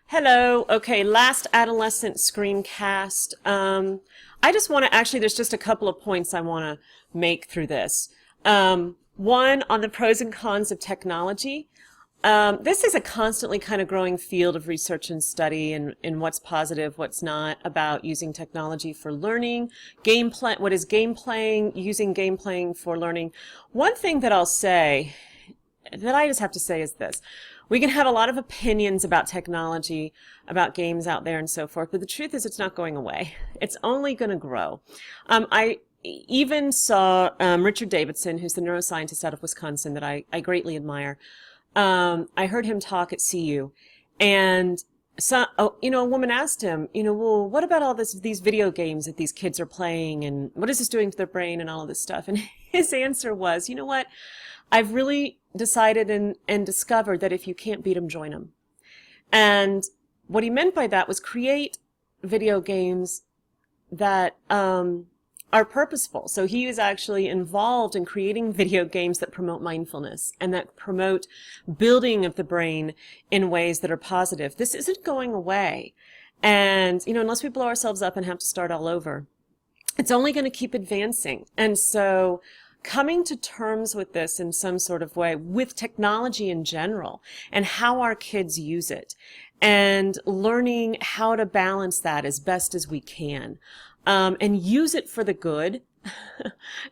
Hello. Okay, last adolescent screencast. I just want to actually, there's just a couple of points I want to make through this. One on the pros and cons of technology. This is a constantly kind of growing field of research and study and what's positive, what's not about using technology for learning, gameplay, what is game playing, using game playing for learning. One thing that I'll say that I just have to say is this. We can have a lot of opinions about technology, about games out there and so forth, but the truth is it's not going away. It's only going to grow. I even saw Richard Davidson, who's the neuroscientist out of Wisconsin that I greatly admire. I heard him talk at CU, and a woman asked him, well, what about all these video games that these kids are playing, and what is this doing to their brain and all of this stuff? And his answer was, you know what? I've really decided and discovered that if you can't beat them, join them. And what he meant by that was create video games that are purposeful. So he was actually involved in creating video games that promote mindfulness and that promote building of the brain in ways that are positive. This isn't going away. And, unless we blow ourselves up and have to start all over, it's only going to keep advancing. And so coming to terms with this in some sort of way, with technology in general, and how our kids use it, and learning how to balance that as best as we can, and use it for the good,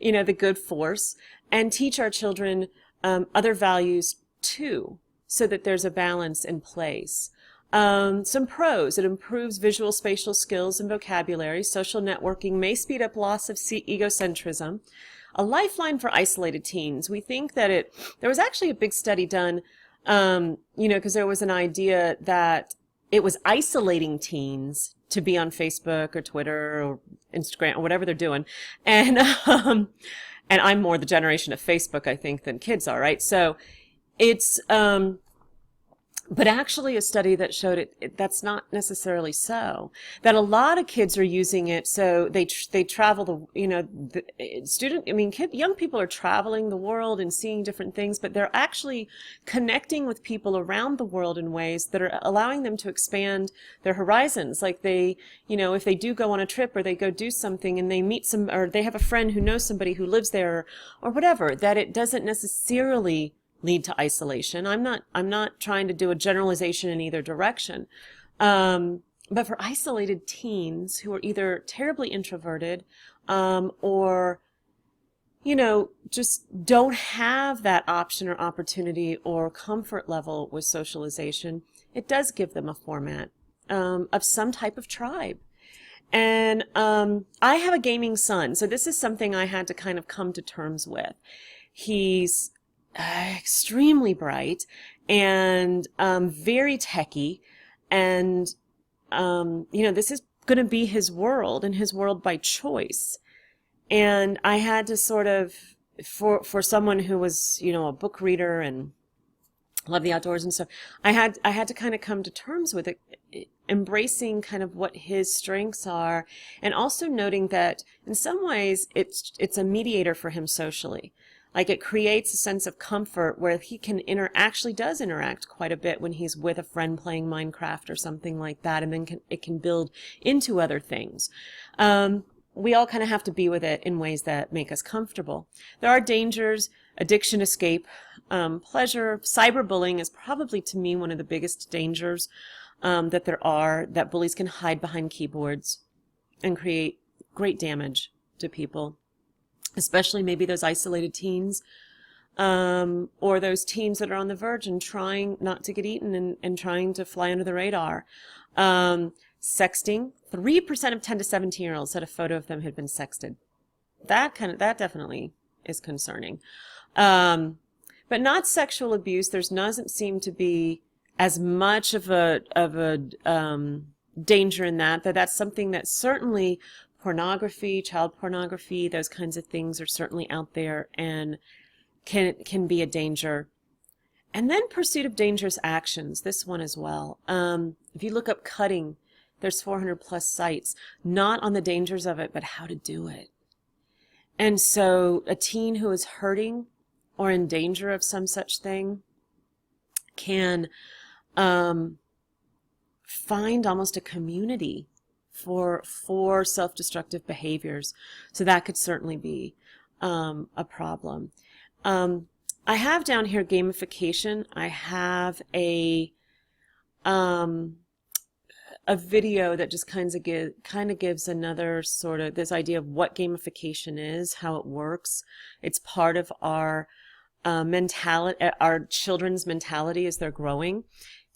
the good force, and teach our children other values too, so that there's a balance in place. Some pros: it improves visual spatial skills and vocabulary. Social networking may speed up loss of egocentrism. A lifeline for isolated teens. We think that there was actually a big study done, because there was an idea that it was isolating teens to be on Facebook or Twitter or Instagram or whatever they're doing. And, and I'm more the generation of Facebook, I think, than kids are, right? So it's, but actually a study that showed that's not necessarily so. That a lot of kids are using it, so they travel young people are traveling the world and seeing different things, but they're actually connecting with people around the world in ways that are allowing them to expand their horizons. Like if they do go on a trip or they go do something and they meet or they have a friend who knows somebody who lives there or whatever, that it doesn't necessarily lead to isolation. I'm not trying to do a generalization in either direction. But for isolated teens who are either terribly introverted, or, just don't have that option or opportunity or comfort level with socialization, it does give them a format, of some type of tribe. And, I have a gaming son, so this is something I had to kind of come to terms with. He's extremely bright and very techy, and this is going to be his world, and his world by choice. And I had to sort of, for someone who was a book reader and loved the outdoors and stuff, I had to kind of come to terms with it, embracing kind of what his strengths are, and also noting that in some ways it's a mediator for him socially. Like, it creates a sense of comfort where he can actually does interact quite a bit when he's with a friend playing Minecraft or something like that, and then it can build into other things. We all kind of have to be with it in ways that make us comfortable. There are dangers: addiction, escape, pleasure. Cyberbullying is probably, to me, one of the biggest dangers that there are, that bullies can hide behind keyboards and create great damage to people. Especially maybe those isolated teens, or those teens that are on the verge and trying not to get eaten and trying to fly under the radar. Sexting. 3% of 10 to 17-year-olds said a photo of them had been sexted. That definitely is concerning. But not sexual abuse. There doesn't seem to be as much of a danger in that. That's something that certainly pornography, child pornography, those kinds of things are certainly out there and can be a danger. And then pursuit of dangerous actions, this one as well. If you look up cutting, there's 400 plus sites, not on the dangers of it, but how to do it. And so a teen who is hurting or in danger of some such thing can find almost a community for self-destructive behaviors. So that could certainly be a problem. I have down here gamification. I have a video that just kind of gives another sort of this idea of what gamification is, how it works. It's part of our mentality, our children's mentality as they're growing,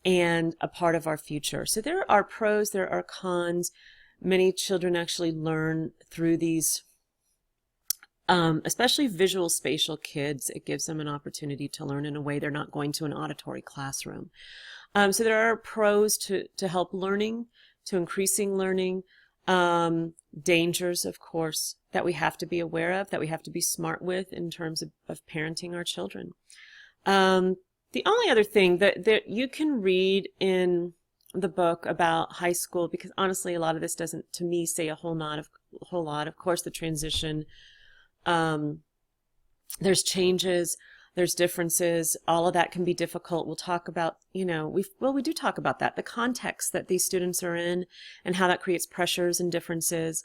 and a part of our future. So there are pros, there are cons. Many children actually learn through these, especially visual spatial kids. It gives them an opportunity to learn in a way they're not going to an auditory classroom. So there are pros to help learning, to increasing learning, dangers, of course, that we have to be aware of, that we have to be smart with in terms of parenting our children. The only other thing that you can read in the book about high school, because honestly, a lot of this doesn't, to me, say a whole lot. Of course, the transition, there's changes, there's differences, all of that can be difficult. We'll talk about, we do talk about that, the context that these students are in and how that creates pressures and differences.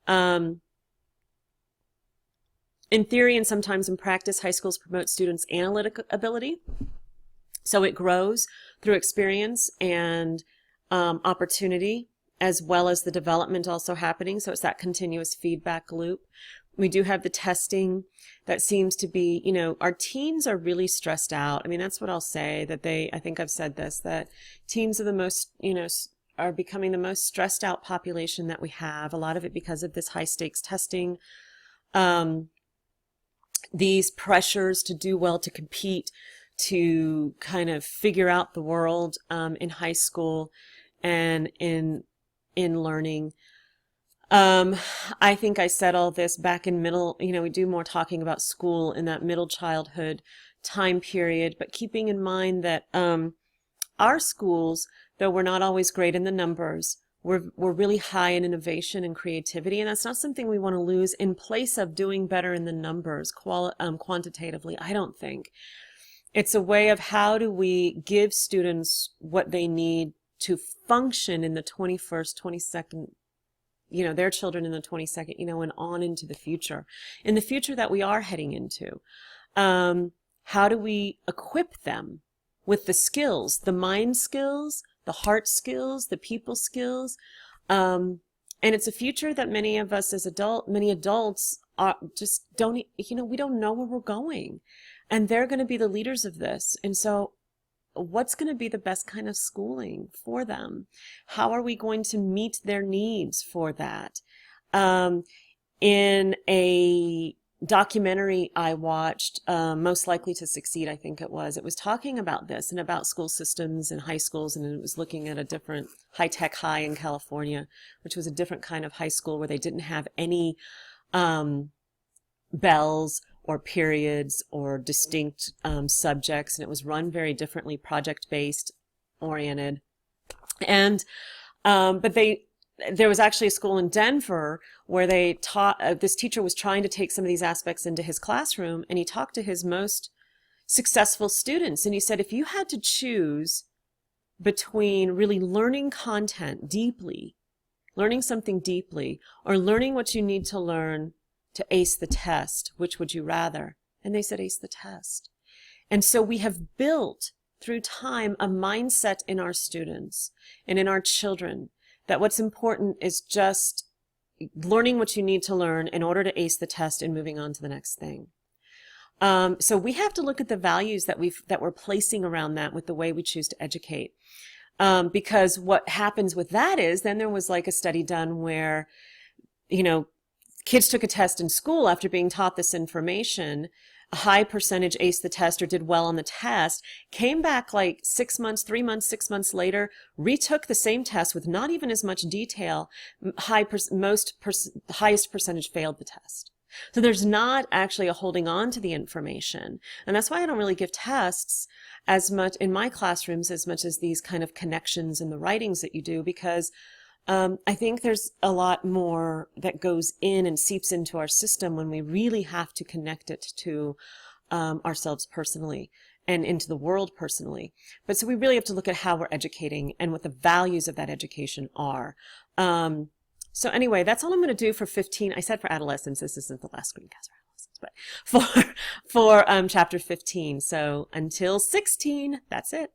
In theory and sometimes in practice, high schools promote students' analytic ability. So it grows through experience and opportunity, as well as the development also happening. So it's that continuous feedback loop. We do have the testing that seems to be, our teens are really stressed out. I mean, that's what I'll say, I think I've said this, that teens are the most, are becoming the most stressed out population that we have. A lot of it because of this high stakes testing, these pressures to do well, to compete, to kind of figure out the world in high school and in learning. I think I said all this back in middle, we do more talking about school in that middle childhood time period, but keeping in mind that our schools, though we're not always great in the numbers, we're really high in innovation and creativity, and that's not something we want to lose in place of doing better in the numbers quantitatively, I don't think. It's a way of how do we give students what they need to function in the 21st, 22nd, their children in the 22nd, and on into the future. In the future that we are heading into, how do we equip them with the skills, the mind skills, the heart skills, the people skills? And it's a future that many of us as many adults just don't, we don't know where we're going. And they're going to be the leaders of this. And so what's going to be the best kind of schooling for them? How are we going to meet their needs for that? In a documentary I watched, Most Likely to Succeed, I think it was talking about this and about school systems and high schools, and it was looking at a different high-tech high in California, which was a different kind of high school where they didn't have any bells or periods or distinct subjects, and it was run very differently, project-based, oriented. And but there was actually a school in Denver where they taught, this teacher was trying to take some of these aspects into his classroom, and he talked to his most successful students, and he said, if you had to choose between really learning content deeply, learning something deeply, or learning what you need to learn to ace the test, which would you rather? And they said, ace the test. And so we have built through time a mindset in our students and in our children that what's important is just learning what you need to learn in order to ace the test and moving on to the next thing. So we have to look at the values that we're placing around that with the way we choose to educate. Because what happens with that is, then there was like a study done where, kids took a test in school after being taught this information, a high percentage aced the test or did well on the test, came back like 6 months, 3 months, 6 months later, retook the same test with not even as much detail, highest percentage failed the test. So there's not actually a holding on to the information. And that's why I don't really give tests as much in my classrooms as much as these kind of connections in the writings that you do, because I think there's a lot more that goes in and seeps into our system when we really have to connect it to ourselves personally and into the world personally. But so we really have to look at how we're educating and what the values of that education are. So anyway, that's all I'm going to do for 15. I said for adolescents, this isn't the last screencast for adolescents, but for chapter 15. So until 16, that's it.